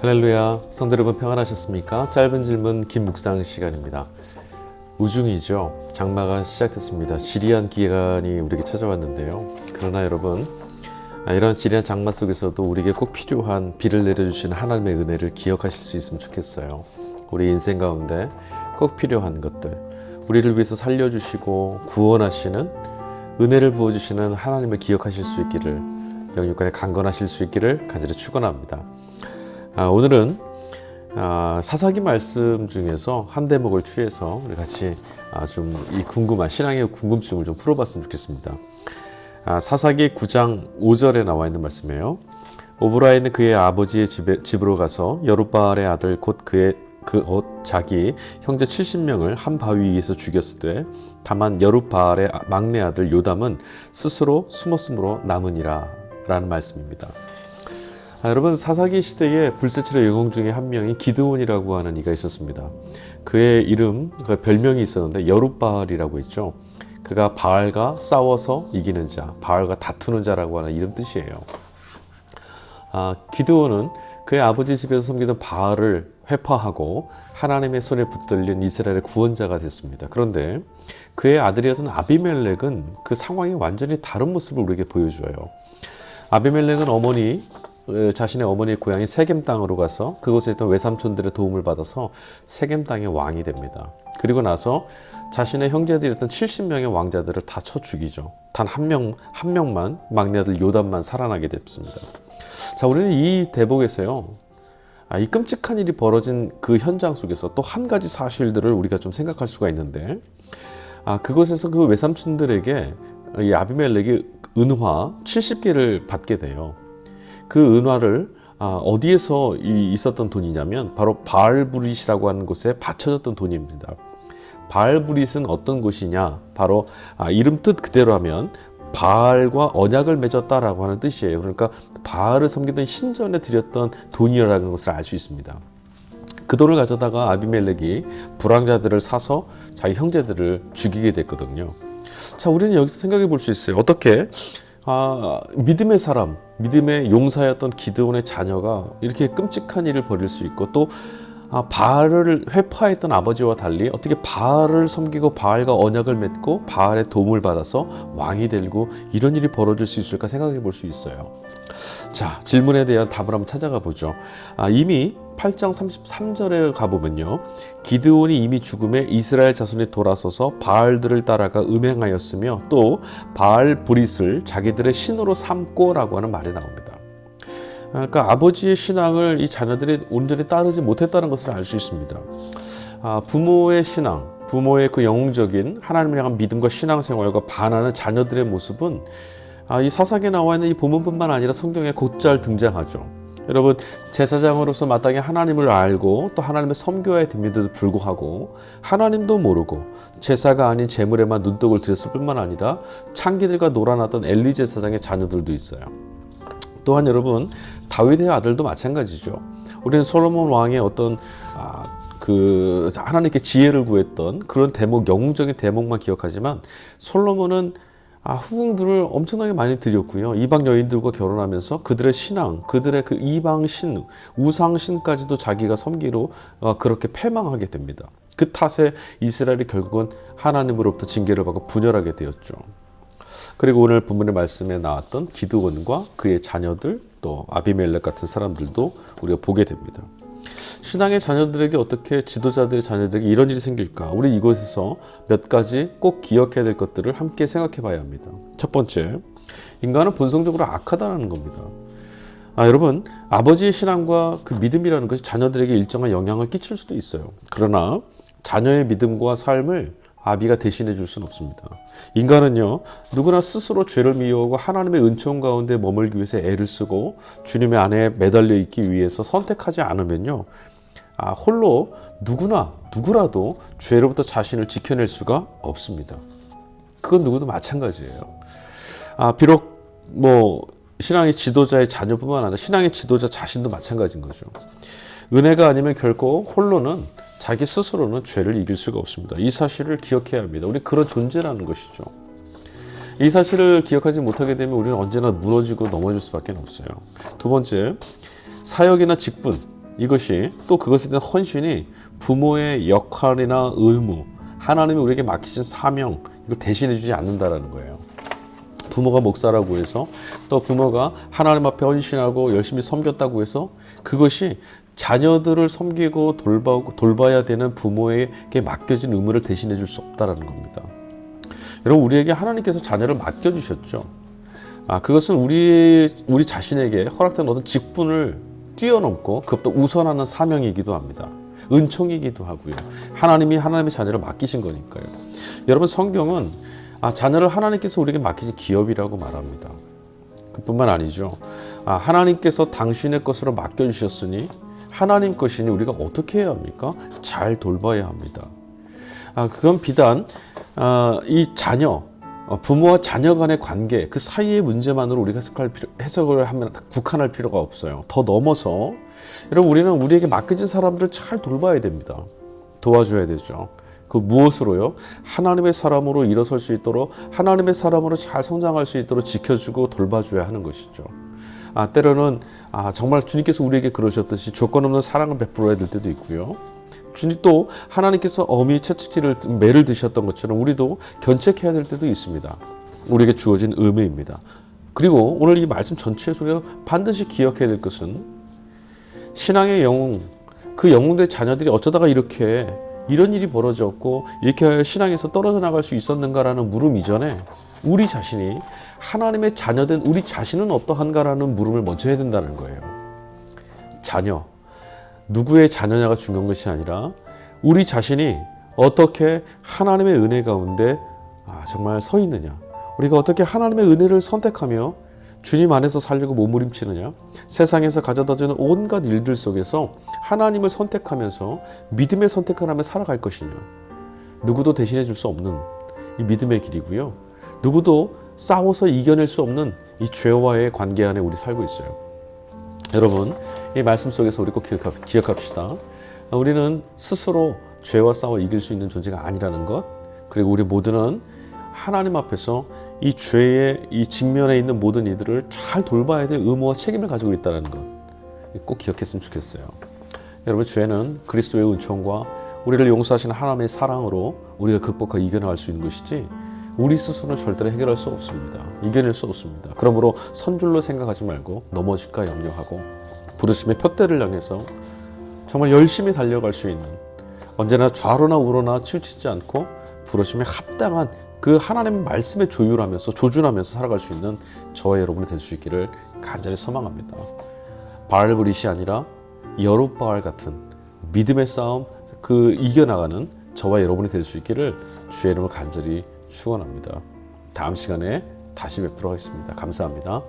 할렐루야, 성도 여러분 평안하셨습니까? 짧은 질문 김묵상 시간입니다. 우중이죠. 장마가 시작됐습니다. 지리한 기간이 우리에게 찾아왔는데요. 그러나 여러분, 이런 지리한 장마 속에서도 우리에게 꼭 필요한 비를 내려주시는 하나님의 은혜를 기억하실 수 있으면 좋겠어요. 우리 인생 가운데 꼭 필요한 것들, 우리를 위해서 살려주시고 구원하시는 은혜를 부어주시는 하나님을 기억하실 수 있기를, 영육간에 강건하실 수 있기를 간절히 축원합니다. 오늘은 사사기 말씀 중에서 한 대목을 취해서 우리 같이 좀 이 궁금한 신앙의 궁금증을 좀 풀어봤으면 좋겠습니다. 사사기 9장 5절에 나와 있는 말씀이에요. 오브라이는 그의 아버지의 집으로 가서 여룻바알의 아들 곧 자기 형제 70명을 한 바위 위에서 죽였을 때 다만 여룻바알의 막내 아들 요담은 스스로 숨었으므로 남으니라 라는 말씀입니다. 여러분, 사사기 시대에 불세출의 영웅 중에 한 명이 기드온이라고 하는 이가 있었습니다. 그의 이름, 그 별명이 있었는데 여룻바알이라고 있죠. 그가 바알과 싸워서 이기는 자, 바알과 다투는 자라고 하는 이름 뜻이에요. 기드온은 그의 아버지 집에서 섬기던 바알을 회파하고 하나님의 손에 붙들린 이스라엘의 구원자가 됐습니다. 그런데 그의 아들이었던 아비멜렉은 그 상황이 완전히 다른 모습을 우리에게 보여줘요. 아비멜렉은 자신의 어머니의 고향인 세겜 땅으로 가서 그곳에 있던 외삼촌들의 도움을 받아서 세겜 땅의 왕이 됩니다. 그리고 나서 자신의 형제들이었던 70명의 왕자들을 다 쳐 죽이죠. 단 한 명만, 막내 아들 요담만 살아나게 됐습니다. 자, 우리는 이 대목에서요, 이 끔찍한 일이 벌어진 그 현장 속에서 또 한 가지 사실들을 우리가 좀 생각할 수가 있는데, 그곳에서 그 외삼촌들에게 이 아비멜렉이 은화 70개를 받게 돼요. 그 은화를 어디에서 있었던 돈이냐면 바로 바알브릿이라고 하는 곳에 바쳐졌던 돈입니다. 바알브릿은 어떤 곳이냐? 바로 이름 뜻 그대로 하면 바알과 언약을 맺었다라고 하는 뜻이에요. 그러니까 바알을 섬기던 신전에 드렸던 돈이라는 것을 알 수 있습니다. 그 돈을 가져다가 아비멜렉이 불황자들을 사서 자기 형제들을 죽이게 됐거든요. 자, 우리는 여기서 생각해 볼 수 있어요. 어떻게 믿음의 사람, 믿음의 용사였던 기드온의 자녀가 이렇게 끔찍한 일을 벌일 수 있고, 또 바알을 회파했던 아버지와 달리 어떻게 바알을 섬기고 바알과 언약을 맺고 바알의 도움을 받아서 왕이 되고 이런 일이 벌어질 수 있을까 생각해 볼 수 있어요. 자, 질문에 대한 답을 한번 찾아가 보죠. 이미 8장 33절에 가보면요, 기드온이 이미 죽음에 이스라엘 자손이 돌아서서 바알들을 따라가 음행하였으며 또 바알 브릿을 자기들의 신으로 삼고라고 하는 말이 나옵니다. 그러니까 아버지의 신앙을 이 자녀들이 온전히 따르지 못했다는 것을 알 수 있습니다. 부모의 신앙, 부모의 그 영웅적인 하나님을 향한 믿음과 신앙생활과 반하는 자녀들의 모습은 이 사사기에 나와 있는 이 본문뿐만 아니라 성경에 곧잘 등장하죠. 여러분, 제사장으로서 마땅히 하나님을 알고 또 하나님을 섬겨야 됨에도 불구하고 하나님도 모르고 제사가 아닌 제물에만 눈독을 들였을 뿐만 아니라 창기들과 놀아났던 엘리 제사장의 자녀들도 있어요. 또한 여러분, 다윗의 아들도 마찬가지죠. 우리는 솔로몬 왕의 어떤 하나님께 지혜를 구했던 그런 대목, 영웅적인 대목만 기억하지만 솔로몬은 후궁들을 엄청나게 많이 드렸고요. 이방 여인들과 결혼하면서 그들의 신앙, 그들의 그 이방 신, 우상 신까지도 자기가 섬기로 그렇게 패망하게 됩니다. 그 탓에 이스라엘이 결국은 하나님으로부터 징계를 받고 분열하게 되었죠. 그리고 오늘 본문의 말씀에 나왔던 기드온과 그의 자녀들, 또 아비멜렉 같은 사람들도 우리가 보게 됩니다. 신앙의 자녀들에게 어떻게 지도자들의 자녀들에게 이런 일이 생길까? 우리 이곳에서 몇 가지 꼭 기억해야 될 것들을 함께 생각해 봐야 합니다. 첫 번째, 인간은 본성적으로 악하다는 겁니다. 여러분, 아버지의 신앙과 그 믿음이라는 것이 자녀들에게 일정한 영향을 끼칠 수도 있어요. 그러나 자녀의 믿음과 삶을 아비가 대신해 줄 수는 없습니다. 인간은요, 누구나 스스로 죄를 미워하고 하나님의 은총 가운데 머물기 위해서 애를 쓰고 주님의 안에 매달려 있기 위해서 선택하지 않으면요, 홀로 누구라도 죄로부터 자신을 지켜낼 수가 없습니다. 그건 누구도 마찬가지예요. 비록 신앙의 지도자의 자녀뿐만 아니라 신앙의 지도자 자신도 마찬가지인 거죠. 은혜가 아니면 결코 홀로는 자기 스스로는 죄를 이길 수가 없습니다. 이 사실을 기억해야 합니다. 우리 그런 존재라는 것이죠. 이 사실을 기억하지 못하게 되면 우리는 언제나 무너지고 넘어질 수밖에 없어요. 두 번째, 사역이나 직분, 이것이 또 그것에 대한 헌신이 부모의 역할이나 의무, 하나님이 우리에게 맡기신 사명, 이걸 대신해 주지 않는다라는 거예요. 부모가 목사라고 해서 또 부모가 하나님 앞에 헌신하고 열심히 섬겼다고 해서 그것이 자녀들을 섬기고 돌봐야 되는 부모에게 맡겨진 의무를 대신해 줄 수 없다라는 겁니다. 여러분, 우리에게 하나님께서 자녀를 맡겨주셨죠. 그것은 우리 자신에게 허락된 어떤 직분을 뛰어넘고 그것보다 우선하는 사명이기도 합니다. 은총이기도 하고요. 하나님이 하나님의 자녀를 맡기신 거니까요. 여러분, 성경은 자녀를 하나님께서 우리에게 맡기신 기업이라고 말합니다. 그뿐만 아니죠. 하나님께서 당신의 것으로 맡겨주셨으니 하나님 것이니 우리가 어떻게 해야 합니까? 잘 돌봐야 합니다. 그건 비단 이 자녀, 부모와 자녀 간의 관계, 그 사이의 문제만으로 우리가 해석을 하면 국한할 필요가 없어요. 더 넘어서 여러분, 우리는 우리에게 맡겨진 사람들을 잘 돌봐야 됩니다. 도와줘야 되죠. 그 무엇으로요? 하나님의 사람으로 일어설 수 있도록, 하나님의 사람으로 잘 성장할 수 있도록 지켜주고 돌봐줘야 하는 것이죠. 때로는 정말 주님께서 우리에게 그러셨듯이 조건 없는 사랑을 베풀어야 될 때도 있고요. 주님 또 하나님께서 어미 채찍질을 매를 드셨던 것처럼 우리도 견책해야 될 때도 있습니다. 우리에게 주어진 의무입니다. 그리고 오늘 이 말씀 전체에서 우리가 반드시 기억해야 될 것은 신앙의 영웅, 그 영웅들의 자녀들이 어쩌다가 이런 일이 벌어졌고 이렇게 신앙에서 떨어져 나갈 수 있었는가라는 물음 이전에 우리 자신이 하나님의 자녀된 우리 자신은 어떠한가라는 물음을 먼저 해야 된다는 거예요. 자녀, 누구의 자녀냐가 중요한 것이 아니라 우리 자신이 어떻게 하나님의 은혜 가운데 정말 서 있느냐, 우리가 어떻게 하나님의 은혜를 선택하며 주님 안에서 살려고 몸부림치느냐, 세상에서 가져다주는 온갖 일들 속에서 하나님을 선택하면서 믿음의 선택을 하며 살아갈 것이냐, 누구도 대신해 줄 수 없는 이 믿음의 길이고요. 누구도 싸워서 이겨낼 수 없는 이 죄와의 관계 안에 우리 살고 있어요. 여러분, 이 말씀 속에서 우리 꼭 기억합시다. 우리는 스스로 죄와 싸워 이길 수 있는 존재가 아니라는 것, 그리고 우리 모두는 하나님 앞에서 이 죄의 이 직면에 있는 모든 이들을 잘 돌봐야 될 의무와 책임을 가지고 있다는 것, 꼭 기억했으면 좋겠어요. 여러분, 죄는 그리스도의 은총과 우리를 용서하시는 하나님의 사랑으로 우리가 극복하고 이겨나갈 수 있는 것이지 우리 스스로는 절대로 해결할 수 없습니다. 이겨낼 수 없습니다. 그러므로 선줄로 생각하지 말고 넘어질까 염려하고 부르심의 푯대를 향해서 정말 열심히 달려갈 수 있는, 언제나 좌로나 우로나 치우치지 않고 부르심에 합당한 그 하나님의 말씀에 조준하면서 살아갈 수 있는 저와 여러분이 될 수 있기를 간절히 소망합니다. 바알브릿이 아니라 여룻바알 같은 믿음의 싸움, 그 이겨나가는 저와 여러분이 될 수 있기를 주의 이름으로 간절히 축원합니다. 다음 시간에 다시 뵙도록 하겠습니다. 감사합니다.